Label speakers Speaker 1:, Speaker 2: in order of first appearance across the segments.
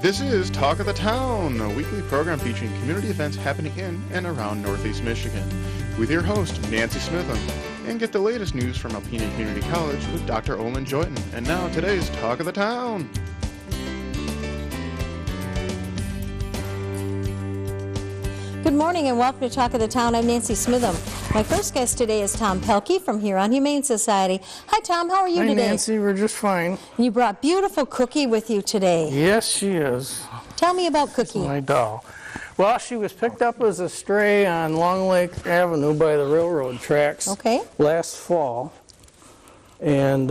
Speaker 1: This is Talk of the Town, a weekly program featuring community events happening in and around Northeast Michigan, with your host, Nancy Smitham, and get the latest news from Alpena Community College with Dr. Olin Joyton. And now, today's Talk of the Town.
Speaker 2: Good morning and welcome to Talk of the Town. I'm Nancy Smitham. My first guest today is Tom Pelkey from Huron Humane Society. Hi, Tom. How are you today?
Speaker 3: Hi, Nancy. We're just fine.
Speaker 2: You brought beautiful Cookie with you today.
Speaker 3: Yes, she is.
Speaker 2: Tell me about Cookie.
Speaker 3: My doll. Well, she was picked up as a stray on Long Lake Avenue by the railroad tracks last fall. And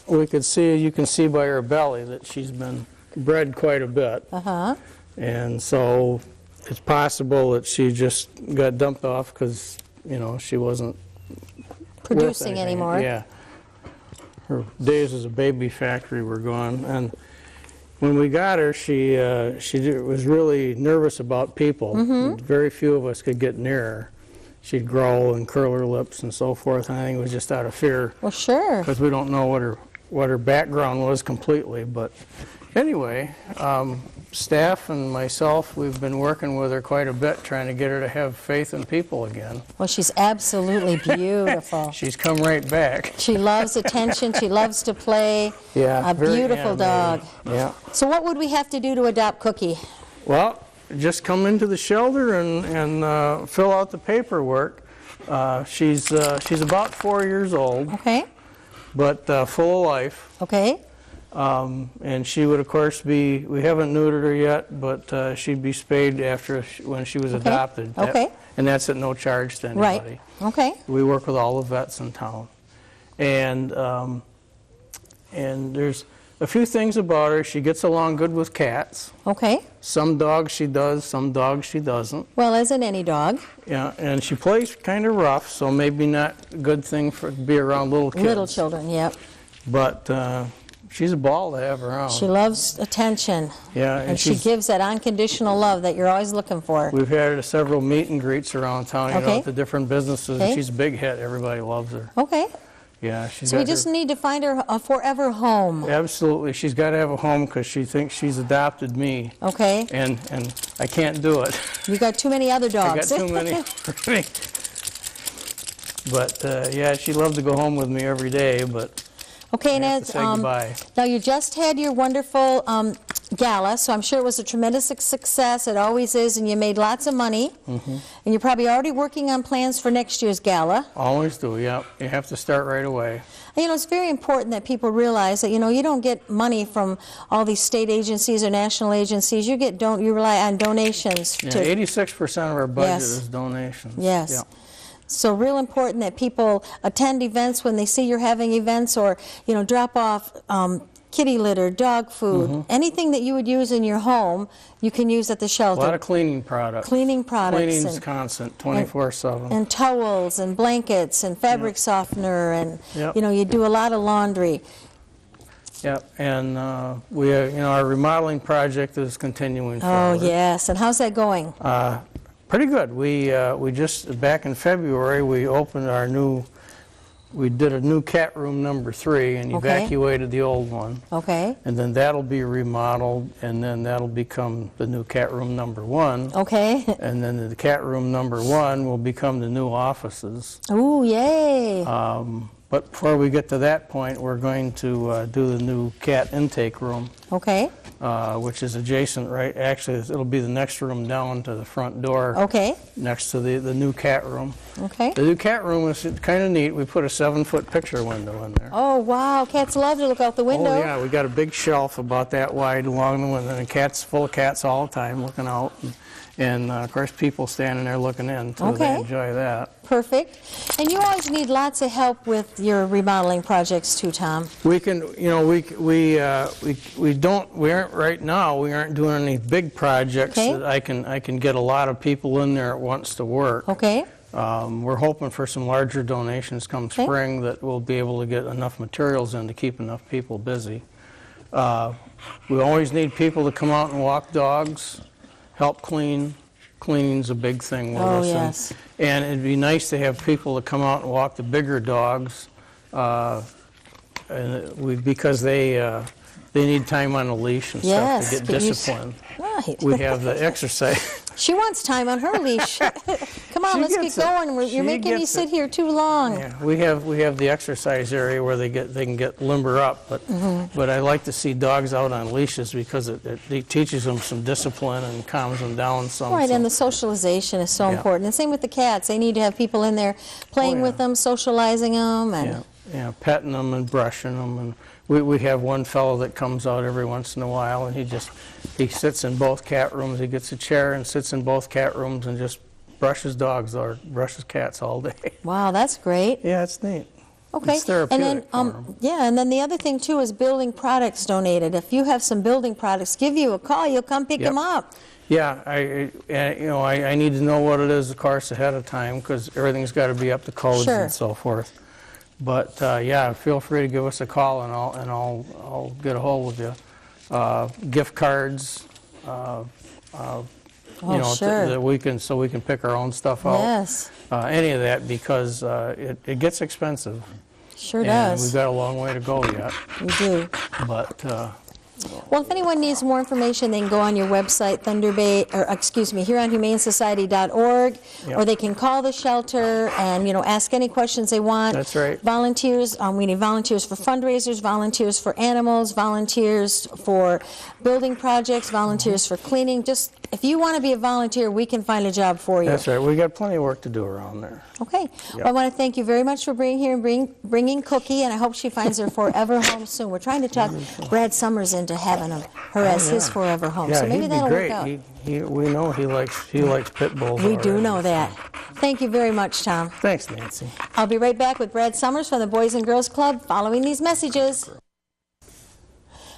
Speaker 3: you can see by her belly that she's been bred quite a bit. And so it's possible that she just got dumped off because, you know, she wasn't
Speaker 2: producing anymore.
Speaker 3: Yeah. Her days as a baby factory were gone. And when we got her, she was really nervous about people. Very few of us could get near her. She'd growl and curl her lips and so forth. And I think it was just out of fear.
Speaker 2: Well, sure.
Speaker 3: Because we don't know what her background was completely. But anyway, staff and myself, we've been working with her quite a bit, trying to get her to have faith in people again.
Speaker 2: Well, she's absolutely beautiful.
Speaker 3: She's come right back.
Speaker 2: She loves attention. She loves to play.
Speaker 3: Yeah,
Speaker 2: a beautiful dog.
Speaker 3: Yeah.
Speaker 2: So what would we have to do to adopt Cookie?
Speaker 3: Well, just come into the shelter and fill out the paperwork. She's about 4 years old.
Speaker 2: Okay.
Speaker 3: But full of life.
Speaker 2: Okay.
Speaker 3: And she would, of course, we haven't neutered her yet, but she'd be spayed when she was adopted.
Speaker 2: Okay.
Speaker 3: And that's at no charge to anybody.
Speaker 2: Right. Okay.
Speaker 3: We work with all the vets in town. And there's a few things about her. She gets along good with cats.
Speaker 2: Okay.
Speaker 3: Some dogs she does, some dogs she doesn't.
Speaker 2: Well, as in any dog.
Speaker 3: Yeah, and she plays kind of rough, so maybe not a good thing to be around little kids.
Speaker 2: Little children, yep.
Speaker 3: But she's a ball to have around.
Speaker 2: She loves attention.
Speaker 3: Yeah,
Speaker 2: and she gives that unconditional love that you're always looking for.
Speaker 3: We've had several meet and greets around town, you know, at the different businesses. And she's a big hit. Everybody loves her.
Speaker 2: Okay.
Speaker 3: Yeah, she's.
Speaker 2: So we just need to find her a forever home.
Speaker 3: Absolutely, she's got to have a home because she thinks she's adopted me.
Speaker 2: Okay.
Speaker 3: And I can't do it.
Speaker 2: You got too many other dogs.
Speaker 3: I got too many. But yeah, she'd love to go home with me every day, but.
Speaker 2: Okay, and as now you just had your wonderful gala, so I'm sure it was a tremendous success. It always is, and you made lots of money. And you're probably already working on plans for next year's gala.
Speaker 3: Always do, yeah. You have to start right away.
Speaker 2: And, you know, it's very important that people realize that, you know, you don't get money from all these state agencies or national agencies. You rely on donations.
Speaker 3: Yeah, 86% of our budget is donations.
Speaker 2: Yes.
Speaker 3: Yeah.
Speaker 2: So real important that people attend events when they see you're having events, or, you know, drop off kitty litter, dog food, anything that you would use in your home, you can use at the shelter.
Speaker 3: A lot of cleaning products.
Speaker 2: Cleaning products.
Speaker 3: Cleaning's constant, 24/7.
Speaker 2: And towels and blankets and fabric softener, and you know, you do a lot of laundry.
Speaker 3: Yep, and we, you know, our remodeling project is continuing forward.
Speaker 2: Oh yes, and how's that going?
Speaker 3: Pretty good. We just, back in February, we opened we did a new cat room number 3 and evacuated the old one.
Speaker 2: Okay.
Speaker 3: And then that'll be remodeled, and then that'll become the new cat room number 1.
Speaker 2: Okay.
Speaker 3: And then the cat room number 1 will become the new offices.
Speaker 2: Ooh, yay.
Speaker 3: But before we get to that point, we're going to do the new cat intake room.
Speaker 2: Okay.
Speaker 3: Which is adjacent, right? Actually, it'll be the next room down to the front door.
Speaker 2: Okay.
Speaker 3: Next to the new cat room.
Speaker 2: Okay.
Speaker 3: The new cat room is kind of neat. We put a 7-foot picture window in there.
Speaker 2: Oh, wow. Cats love to look out the window.
Speaker 3: Oh, yeah. We got a big shelf about that wide along the window, and cats, full of cats all the time looking out. And of course, people standing there looking in, too. They enjoy that.
Speaker 2: Perfect. And you always need lots of help with your remodeling projects, too, Tom.
Speaker 3: We can, you know, we aren't right now. We aren't doing any big projects that I can get a lot of people in there at once to work.
Speaker 2: Okay.
Speaker 3: We're hoping for some larger donations come spring that we'll be able to get enough materials in to keep enough people busy. We always need people to come out and walk dogs. Help clean. Cleaning's a big thing with us.
Speaker 2: Yes.
Speaker 3: And it'd be nice to have people to come out and walk the bigger dogs, because they they need time on a leash and stuff to get discipline.
Speaker 2: Right.
Speaker 3: We have the exercise.
Speaker 2: She wants time on her leash. Come on, let's get going. You're making me sit here too long.
Speaker 3: Yeah, we have the exercise area where they can get limber up, but I like to see dogs out on leashes because it teaches them some discipline and calms them down some.
Speaker 2: Right, and the socialization is so important. And same with the cats. They need to have people in there playing with them, socializing them, and
Speaker 3: yeah, petting them and brushing them. And we have one fellow that comes out every once in a while, and he sits in both cat rooms. He gets a chair and sits in both cat rooms and just brushes dogs or brushes cats all day.
Speaker 2: Wow, that's great.
Speaker 3: Yeah, it's neat.
Speaker 2: Okay,
Speaker 3: it's therapeutic
Speaker 2: and then and then the other thing too is building products donated. If you have some building products, give you a call. You'll come pick them up.
Speaker 3: Yeah, I need to know what it is, of course, ahead of time because everything's got to be up to codes and so forth. But yeah, feel free to give us a call and I'll get a hold of you. Gift cards, that we can pick our own stuff out.
Speaker 2: Yes.
Speaker 3: Any of that because it gets expensive.
Speaker 2: Sure does.
Speaker 3: We've got a long way to go yet.
Speaker 2: We do.
Speaker 3: But
Speaker 2: well, if anyone needs more information, they can go on your website, HuronHumaneSociety.org, or they can call the shelter and ask any questions they want.
Speaker 3: That's right.
Speaker 2: Volunteers, we need volunteers for fundraisers, volunteers for animals, volunteers for building projects, volunteers for cleaning. Just if you want to be a volunteer, we can find a job for you.
Speaker 3: That's right. We got plenty of work to do around there.
Speaker 2: Okay. Well, I want to thank you very much for being here and bringing Cookie, and I hope she finds her forever home soon. We're trying to talk Brad Summers into having her as his forever home, so maybe that'll work out.
Speaker 3: We know he likes pit bulls.
Speaker 2: We do know that. Thank you very much, Tom.
Speaker 3: Thanks, Nancy.
Speaker 2: I'll be right back with Brad Summers from the Boys and Girls Club following these messages.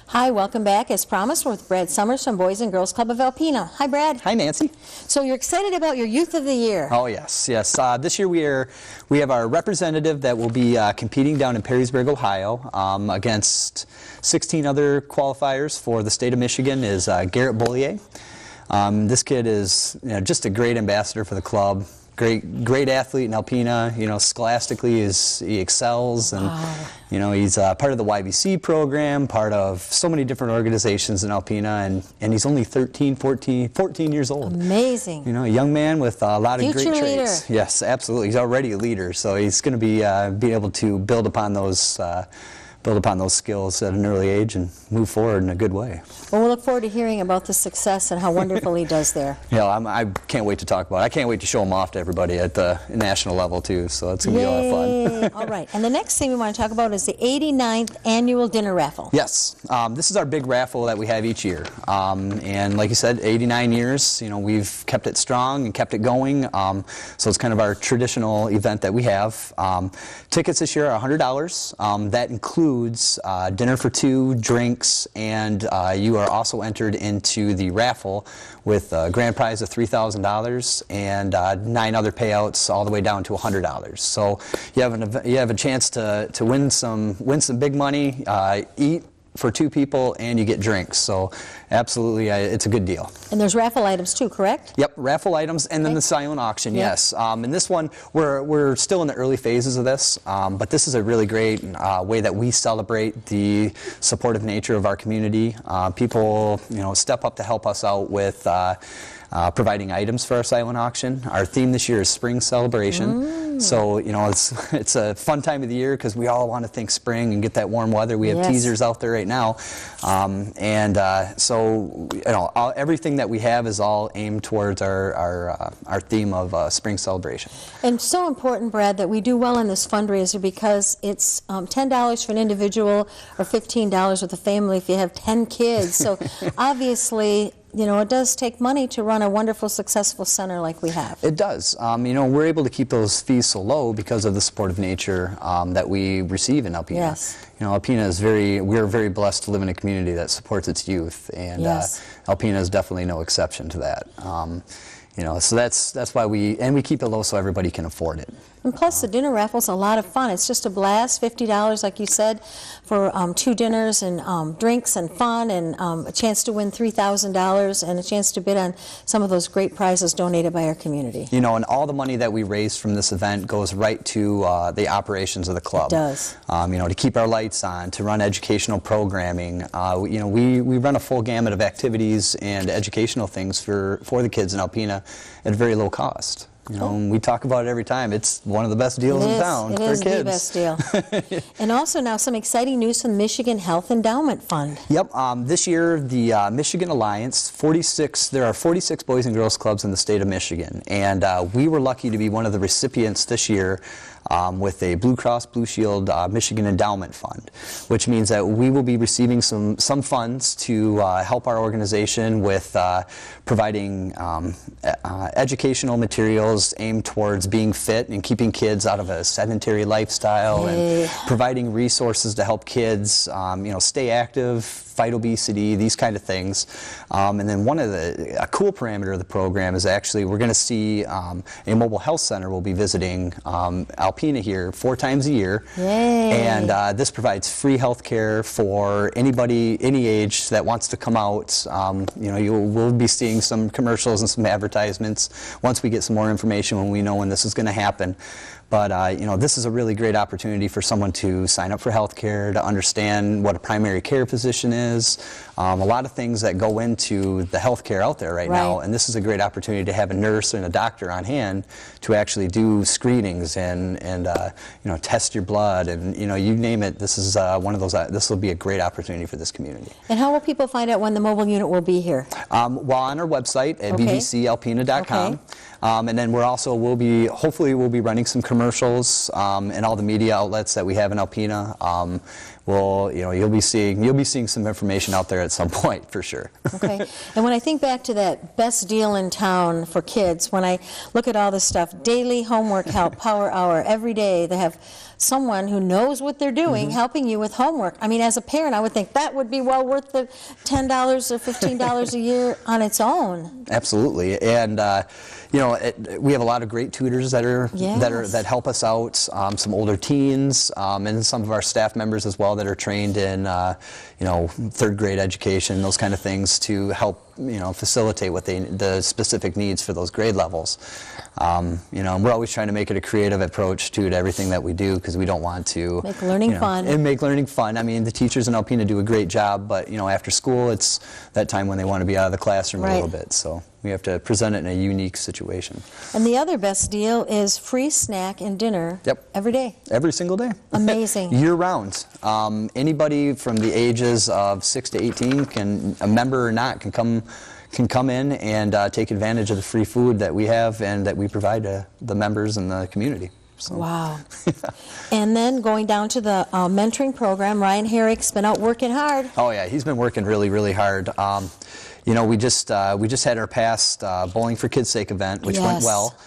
Speaker 2: Hi, welcome back. As promised, we're with Brad Summers from Boys and Girls Club of Alpena. Hi, Brad.
Speaker 4: Hi, Nancy.
Speaker 2: So you're excited about your Youth of the Year.
Speaker 4: Oh, yes. This year we have our representative that will be competing down in Perrysburg, Ohio, against 16 other qualifiers for the state of Michigan is Garrett Bollier. This kid is just a great ambassador for the club. Great athlete in Alpena. Scholastically he excels, and he's part of the YBC program, part of so many different organizations in Alpena, and he's only 14 years old.
Speaker 2: Amazing.
Speaker 4: A young man with a lot of
Speaker 2: Future
Speaker 4: great
Speaker 2: leader.
Speaker 4: traits. Yes, absolutely. He's already a leader, so he's going to be able to build upon those skills at an early age and move forward in a good way.
Speaker 2: Well, we'll look forward to hearing about the success and how wonderful he does there.
Speaker 4: Yeah, I can't wait to talk about it. I can't wait to show him off to everybody at the national level, too, so it's going to be a lot of fun.
Speaker 2: All right, and the next thing we want to talk about is the 89th Annual Dinner Raffle.
Speaker 4: Yes, this is our big raffle that we have each year. And like you said, 89 years, we've kept it strong and kept it going. So it's kind of our traditional event that we have. Tickets this year are $100. That includes dinner for two, drinks, and you are also entered into the raffle with a grand prize of $3,000 and 9 other payouts all the way down to $100. So you have a chance to win some big money, eat for 2 people, and you get drinks. So absolutely, it's a good deal.
Speaker 2: And there's raffle items too, correct?
Speaker 4: Yep, raffle items, and then the silent auction, yes. And this one, we're still in the early phases of this, but this is a really great way that we celebrate the supportive nature of our community. People, step up to help us out with providing items for our silent auction. Our theme this year is Spring Celebration. So, it's a fun time of the year because we all want to think spring and get that warm weather. We have teasers out there right now. So, everything that we have is all aimed towards our theme of Spring Celebration.
Speaker 2: And so important, Brad, that we do well in this fundraiser because it's $10 for an individual or $15 with a family if you have 10 kids. So obviously, it does take money to run a wonderful, successful center like we have.
Speaker 4: It does. We're able to keep those fees so low because of the supportive nature that we receive in Alpena.
Speaker 2: Yes.
Speaker 4: Alpena we're very blessed to live in a community that supports its youth, and Alpena is definitely no exception to that. You know, so that's why we keep it low so everybody can afford it.
Speaker 2: And plus, the dinner raffle's a lot of fun. It's just a blast, $50, like you said, for 2 dinners and drinks and fun, and a chance to win $3,000 and a chance to bid on some of those great prizes donated by our community.
Speaker 4: You know, and all the money that we raise from this event goes right to the operations of the club.
Speaker 2: It does.
Speaker 4: You know, to keep our lights on, to run educational programming. You know, we run a full gamut of activities and educational things for the kids in Alpena at very low cost. You know, and we talk about it every time. It's one of the best deals in town for kids. It is the best
Speaker 2: deal. And also now some exciting news from the Michigan Health Endowment Fund.
Speaker 4: Yep. This year, the Michigan Alliance, there are 46 Boys and Girls Clubs in the state of Michigan. And we were lucky to be one of the recipients this year with a Blue Cross Blue Shield Michigan Endowment Fund, which means that we will be receiving some funds to help our organization with providing educational materials aimed towards being fit and keeping kids out of a sedentary lifestyle, and providing resources to help kids you know, stay active, fight obesity, these kind of things. And then a cool parameter of the program is actually we're going to see a mobile health center will be visiting Alpena here 4 times a year.
Speaker 2: Yay.
Speaker 4: And this provides free health care for anybody, any age that wants to come out. You know, we'll be seeing some commercials and some advertisements once we get some more information, when we know when this is going to happen. But you know, this is a really great opportunity for someone to sign up for health care, to understand what a primary care physician is, a lot of things that go into the health care out there right now. And this is a great opportunity to have a nurse and a doctor on hand to actually do screenings and you know, test your blood, and you know, you name it. This is one of those. This will be a great opportunity for this community.
Speaker 2: And how will people find out when the mobile unit will be here?
Speaker 4: Well, on our website at bbcalpena.com. And then hopefully we'll be running some commercials in all the media outlets that we have in Alpena. You know, you'll be seeing some information out there at some point for sure.
Speaker 2: Okay. And when I think back to that best deal in town for kids, when I look at all this stuff, daily homework help, power hour, every day they have someone who knows what they're doing helping you with homework. I mean, as a parent, I would think that would be well worth the $10 or $15 a year on its own.
Speaker 4: Absolutely. And you know, we have a lot of great tutors that help us out. Some older teens, and some of our staff members as well that are trained in you know, 3rd grade education, those kind of things, to help, you know, facilitate the specific needs for those grade levels. You know, and we're always trying to make it a creative approach to everything that we do, because we don't want to
Speaker 2: make learning fun.
Speaker 4: And make learning fun. I mean, the teachers in Alpena do a great job, but you know, after school, it's that time when they want to be out of the classroom a little bit. So we have to present it in a unique situation.
Speaker 2: And the other best deal is free snack and dinner every day.
Speaker 4: Every single day.
Speaker 2: Amazing.
Speaker 4: Year-round. Anybody from the ages of 6 to 18, a member or not, can come in and take advantage of the free food that we have and that we provide to the members and the community. So.
Speaker 2: Wow. And then going down to the mentoring program, Ryan Herrick's been out working hard.
Speaker 4: Oh yeah, he's been working really, really hard. You know, we just had our past Bowling for Kids' Sake event, which went well.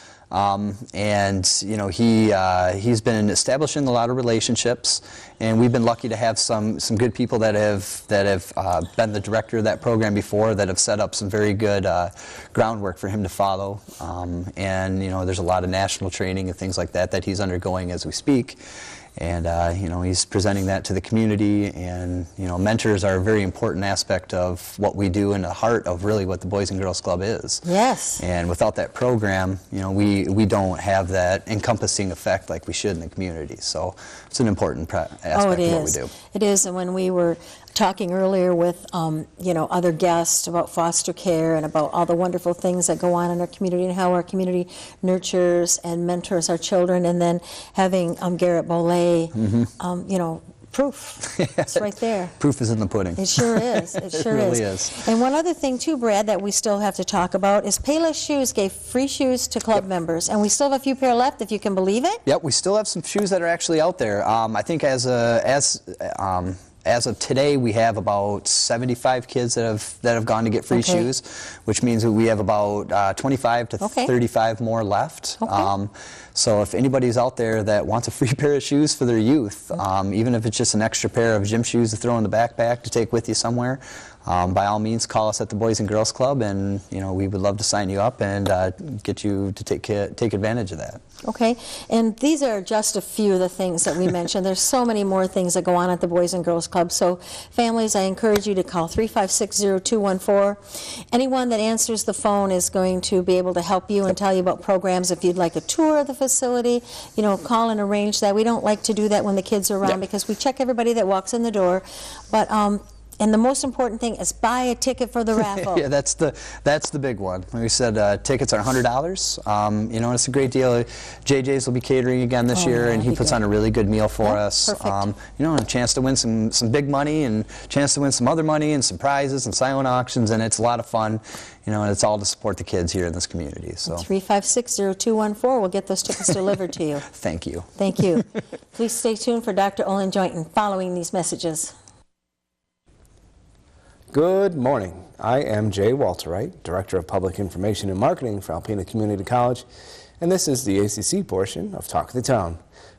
Speaker 4: And you know, he's been establishing a lot of relationships, and we've been lucky to have some good people that have been the director of that program before, that have set up some very good groundwork for him to follow. And you know, there's a lot of national training and things like that he's undergoing as we speak. And you know, he's presenting that to the community, and you know, mentors are a very important aspect of what we do, and the heart of really what the Boys and Girls Club is.
Speaker 2: Yes.
Speaker 4: And without that program, you know, we don't have that encompassing effect like we should in the community. So it's an important aspect of what we do.
Speaker 2: It is. And when we were talking earlier with you know, other guests about foster care and about all the wonderful things that go on in our community and how our community nurtures and mentors our children, and then having Garrett Bollet, you know, proof. It's right there.
Speaker 4: Proof is in the pudding.
Speaker 2: It sure is. It sure
Speaker 4: really is.
Speaker 2: And one other thing too, Brad, that we still have to talk about is Payless Shoes gave free shoes to club members, and we still have a few pair left, if you can believe it.
Speaker 4: Yep, we still have some shoes that are actually out there. I think as of today, we have about 75 kids that have gone to get free shoes, which means that we have about 25 to 35 more left. So if anybody's out there that wants a free pair of shoes for their youth, even if it's just an extra pair of gym shoes to throw in the backpack to take with you somewhere, by all means, call us at the Boys and Girls Club, and we would love to sign you up and get you to take advantage of that.
Speaker 2: Okay, and these are just a few of the things that we mentioned. There's so many more things that go on at the Boys and Girls Club. So families, I encourage you to call 356-0214. Anyone that answers the phone is going to be able to help you and tell you about programs. If you'd like a tour of the facility, call and arrange that. We don't like to do that when the kids are around because we check everybody that walks in the door. But and the most important thing is buy a ticket for the raffle.
Speaker 4: Yeah, that's the big one. Like we said, tickets are $100. And it's a great deal. JJ's will be catering again this year, and he puts on a really good meal for us.
Speaker 2: Perfect.
Speaker 4: And a chance to win some big money, and a chance to win some other money, and some prizes and silent auctions, and it's a lot of fun. And it's all to support the kids here in this community. So
Speaker 2: 356-0214. We'll get those tickets delivered to you.
Speaker 4: Thank you.
Speaker 2: Thank you. Please stay tuned for Dr. Olin Joynton following these messages.
Speaker 5: Good morning. I am Jay Walterwright, Director of Public Information and Marketing for Alpena Community College, and this is the ACC portion of Talk of the Town.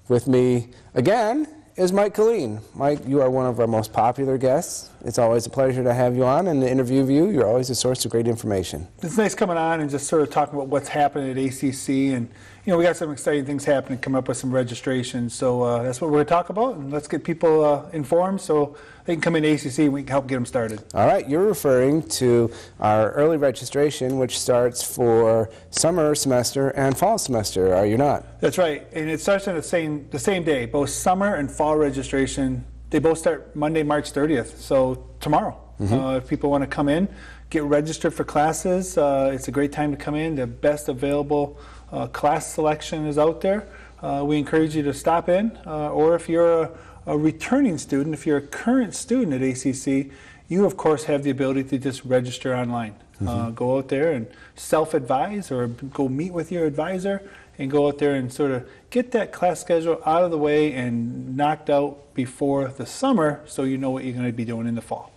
Speaker 5: With me again is Mike Colleen. Mike, you are one of our most popular guests. It's always a pleasure to have you on and to interview you. You're always a source of great information.
Speaker 6: It's nice coming on and just sort of talking about what's happening at ACC, and we got some exciting things happening, come up with some registration. So that's what we're going to talk about, and let's get people informed so they can come in ACC and we can help get them started. All
Speaker 5: right, you're referring to our early registration, which starts for summer semester and fall semester, are you not?
Speaker 6: That's right, and it starts on the same day. Both summer and fall registration, they both start Monday, March 30th, so tomorrow. If people want to come in, get registered for classes, it's a great time to come in. The best available class selection is out there. We encourage you to stop in, or if you're a returning student, if you're a current student at ACC, you of course have the ability to just register online. Go out there and self-advise, or go meet with your advisor and go out there and sort of get that class schedule out of the way and knocked out before the summer, so you know what you're going to be doing in the fall.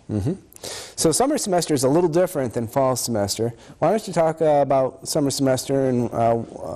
Speaker 5: So summer semester is a little different than fall semester. Why don't you talk about summer semester and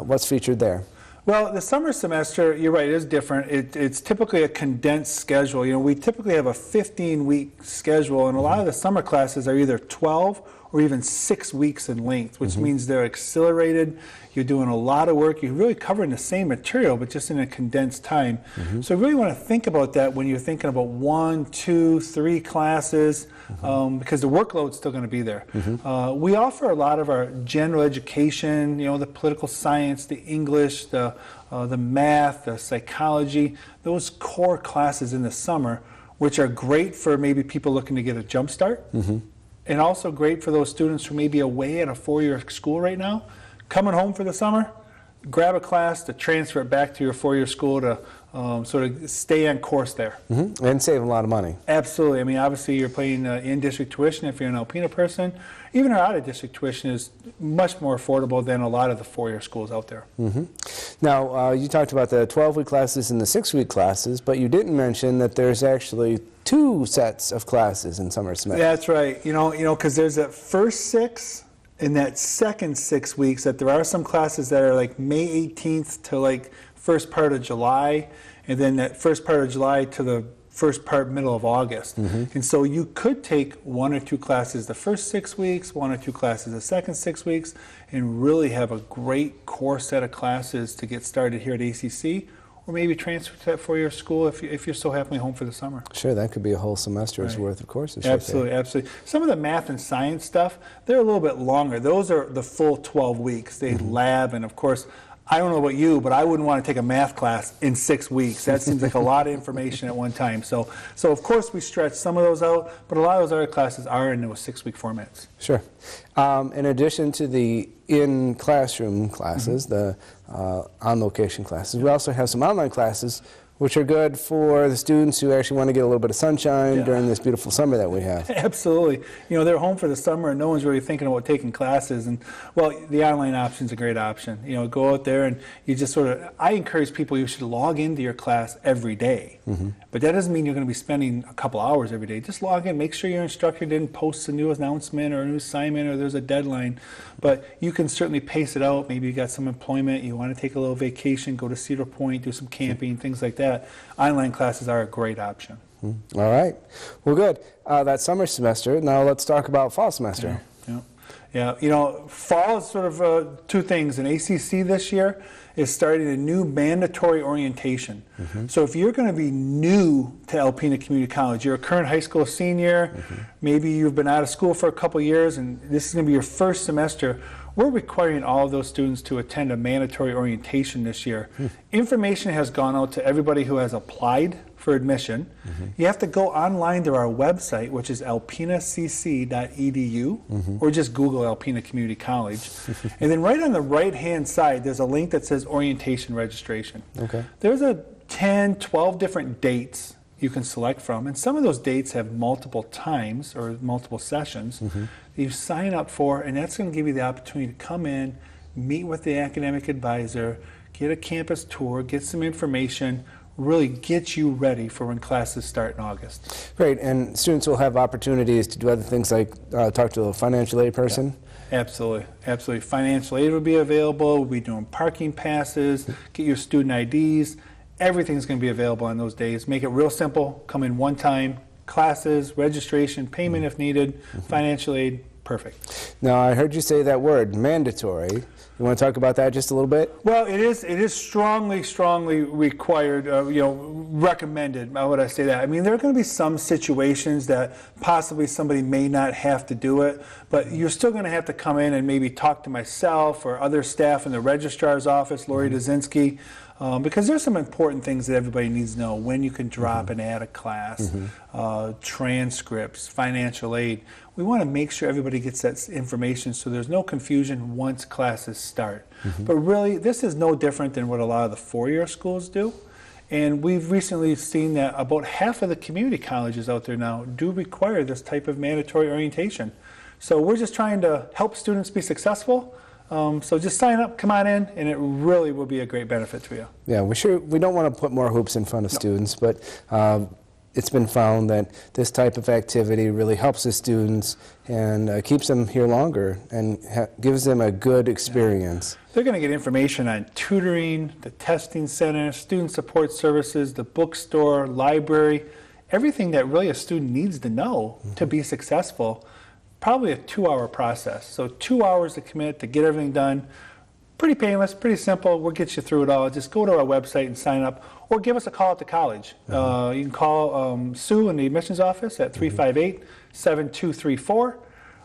Speaker 5: what's featured there?
Speaker 6: Well, the summer semester, you're right, it is different. It's typically a condensed schedule. We typically have a 15-week schedule, and a lot of the summer classes are either 12 or even 6 weeks in length, which means they're accelerated. You're doing a lot of work. You're really covering the same material, but just in a condensed time. So you really want to think about that when you're thinking about 1, 2, 3 classes, because the workload's still going to be there. We offer a lot of our general education, the political science, the English, the math, the psychology, those core classes in the summer, which are great for maybe people looking to get a jump start. And also great for those students who may be away at a 4-year school right now, coming home for the summer, grab a class to transfer it back to your 4-year school to sort of stay on course there.
Speaker 5: And save a lot of money.
Speaker 6: Absolutely. I mean, obviously you're paying in-district tuition if you're an Alpena person. Even our out-of-district tuition is much more affordable than a lot of the 4-year schools out there.
Speaker 5: Now, you talked about the 12-week classes and the 6-week classes, but you didn't mention that there's actually 2 sets of classes in summer semester.
Speaker 6: That's right. Because there's that first 6 and that second 6 weeks, that there are some classes that are like May 18th to like first part of July, and then that first part of July to the first part, middle of August. And so you could take 1 or 2 classes the first 6 weeks, 1 or 2 classes the second 6 weeks, and really have a great core set of classes to get started here at ACC, or maybe transfer to that 4-year school if you're so happily home for the summer.
Speaker 5: Sure, that could be a whole semester's worth of courses.
Speaker 6: Absolutely, absolutely. Some of the math and science stuff, they're a little bit longer. Those are the full 12 weeks. They lab, and of course, I don't know about you, but I wouldn't want to take a math class in 6 weeks. That seems like a lot of information at one time. So of course we stretch some of those out, but a lot of those other classes are in those 6-week formats.
Speaker 5: Sure. In addition to the in-classroom classes, the on-location classes, we also have some online classes which are good for the students who actually want to get a little bit of sunshine during this beautiful summer that we have.
Speaker 6: Absolutely. They're home for the summer and no one's really thinking about taking classes. And, well, the online option is a great option. Go out there and you just sort of, I encourage people, you should log into your class every day. But that doesn't mean you're going to be spending a couple hours every day. Just log in, make sure your instructor didn't post a new announcement or a new assignment or there's a deadline. But you can certainly pace it out. Maybe you got some employment, you want to take a little vacation, go to Cedar Point, do some camping, things like that. Online classes are a great option.
Speaker 5: All right. Well, good. That's summer semester. Now let's talk about fall semester.
Speaker 6: Yeah, you know, fall is sort of two things. In ACC this year is starting a new mandatory orientation. So if you're going to be new to Alpena Community College, you're a current high school senior, maybe you've been out of school for a couple years and this is going to be your first semester, we're requiring all of those students to attend a mandatory orientation this year. Information has gone out to everybody who has applied for admission. You have to go online to our website, which is alpenacc.edu, or just Google Alpena Community College. And then right on the right-hand side, there's a link that says orientation registration. There's 10, 12 different dates you can select from, and some of those dates have multiple times or multiple sessions that you sign up for, and that's going to give you the opportunity to come in, meet with the academic advisor, get a campus tour, get some information, really get you ready for when classes start in August.
Speaker 5: Great, and students will have opportunities to do other things like talk to a financial aid person?
Speaker 6: Absolutely, absolutely. Financial aid will be available, we'll be doing parking passes, get your student IDs, everything's going to be available on those days. Make it real simple, come in one time, classes, registration, payment if needed, financial aid, perfect.
Speaker 5: Now I heard you say that word, mandatory. You want to talk about that just a little bit?
Speaker 6: Well, it is strongly required, recommended. How would I say that? I mean, there are going to be some situations that possibly somebody may not have to do it, but you're still going to have to come in and maybe talk to myself or other staff in the registrar's office, Lori Dazinski, because there's some important things that everybody needs to know: when you can drop and add a class, transcripts, financial aid. We want to make sure everybody gets that information so there's no confusion once classes start. But really, this is no different than what a lot of the four-year schools do. And we've recently seen that about half of the community colleges out there now do require this type of mandatory orientation. So we're just trying to help students be successful. So just sign up, come on in, and it really will be a great benefit to you.
Speaker 5: Yeah, we don't want to put more hoops in front of students, but it's been found that this type of activity really helps the students and keeps them here longer and gives them a good experience.
Speaker 6: They're going to get information on tutoring, the testing center, student support services, the bookstore, library, everything that really a student needs to know to be successful. Probably a 2-hour process. So 2 hours to commit to get everything done. Pretty painless, pretty simple. We'll get you through it all. Just go to our website and sign up, or give us a call at the college. You can call Sue in the admissions office at 358-7234,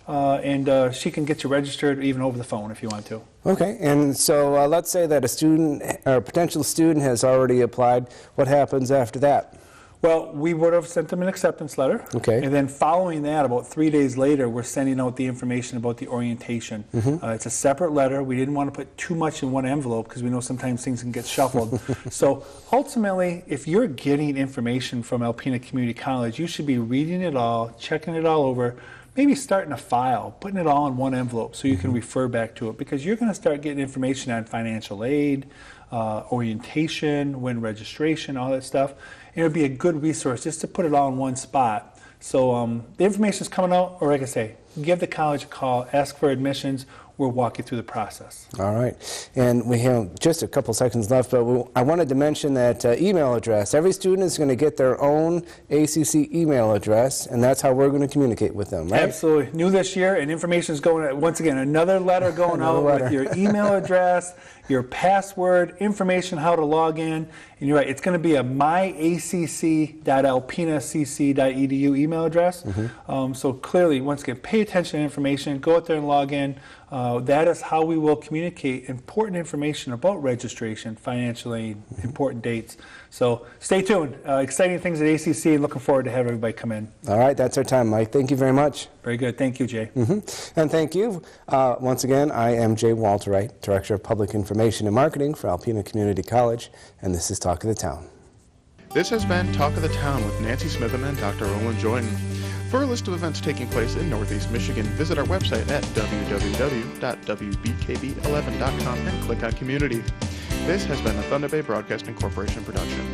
Speaker 6: and she can get you registered even over the phone if you want to.
Speaker 5: Okay, and so let's say that a student or a potential student has already applied. What happens after that?
Speaker 6: Well, we would have sent them an acceptance letter.
Speaker 5: Okay.
Speaker 6: And then following that, about 3 days later, we're sending out the information about the orientation. It's a separate letter. We didn't want to put too much in one envelope because we know sometimes things can get shuffled. So ultimately, if you're getting information from Alpena Community College, you should be reading it all, checking it all over, maybe starting a file, putting it all in one envelope so you can refer back to it, because you're going to start getting information on financial aid, orientation, when registration, all that stuff. It would be a good resource just to put it all in one spot. So the information is coming out, or like I say, give the college a call, ask for admissions. We'll walk you through the process.
Speaker 5: All right. And we have just a couple seconds left, but I wanted to mention that email address. Every student is going to get their own ACC email address, and that's how we're going to communicate with them, right?
Speaker 6: Absolutely. New this year, and information is going out. Once again, another letter going out with your email address, your password, information how to log in. And you're right, it's going to be a myacc.alpenacc.edu email address. So clearly, once again, pay attention to information, go out there and log in. That is how we will communicate important information about registration, financial aid, important dates. So stay tuned. Exciting things at ACC, and looking forward to have everybody come in.
Speaker 5: All right, that's our time, Mike. Thank you very much.
Speaker 6: Very good. Thank you, Jay.
Speaker 5: And thank you. Once again, I am Jay Walterwright, Director of Public Information and Marketing for Alpena Community College, and this is Talk of the Town.
Speaker 1: This has been Talk of the Town with Nancy Smitham and Dr. Olin Joyden. For a list of events taking place in Northeast Michigan, visit our website at www.wbkb11.com and click on Community. This has been a Thunder Bay Broadcasting Corporation production.